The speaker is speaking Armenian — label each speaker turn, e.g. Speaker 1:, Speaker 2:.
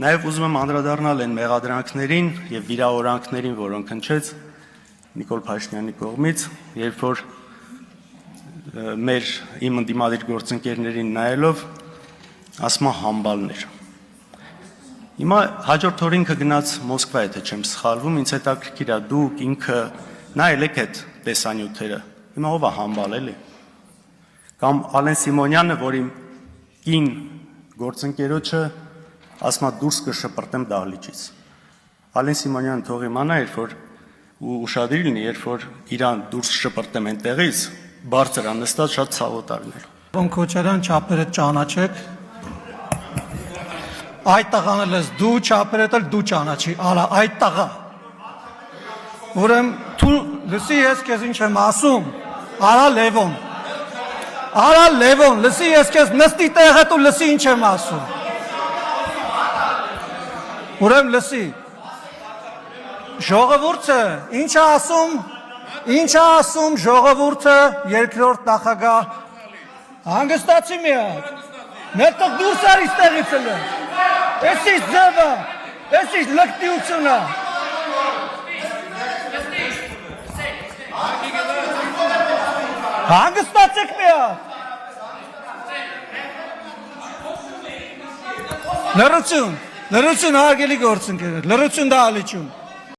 Speaker 1: Նաև ուզում եմ անդրադառնալ այն մեղադրանքներին եւ վիրավորանքներին, որոնք հնչեց Նիկոլ Փաշինյանի կողմից, երբ որ իմ ընդդիմադիր գործընկերներին նայելով ասում է համբալներ։ Հիմա հաջորդ օրը ինքը գնաց Մոսկվա, եթե չեմ սխալվում, ինձ հետաքրքիր է դուք ինքը նայել եք այդ տեսանյութերը։ Հիմա ով է համբալ էլի։ Կամ Ալեն Սիմոնյանը, որ իմ կին գործընկերոջը ասում է դուրս կշպրտեմ դահլիճից։ Ալեն Սիմոնյանը թող իմանա, երբ որ ու ուշադիր լինի, երբ որ իրան դուրս շպրտեմ այնտեղից, բարձր է նստած շատ ցավոտարներ։
Speaker 2: Քոչարյան չափերը ճանաչեք։ Այդ տղան էլ ես դու չափերդ էլ դու ճանաչի, արա այդ տղա։ Ուրեմն դու լսի ես քեզ ինչ եմ ասում, արա Լևոն, լսի ես քեզ նստի տեղը դու լսի ինչ եմ ասում։ Ուրեմն լսի։ Ժողովուրդը ինչ է ասում ժողովուրդը երկրորդ նախագահ հանգստացի մի հատ ներտող դուրս արի ստեղից էլ ես ինչ ձևը ես ինչ լկտիությունը հանգստացեք մի հատ լրություն հարգելի գործընկերներ լրություն դա ալիչում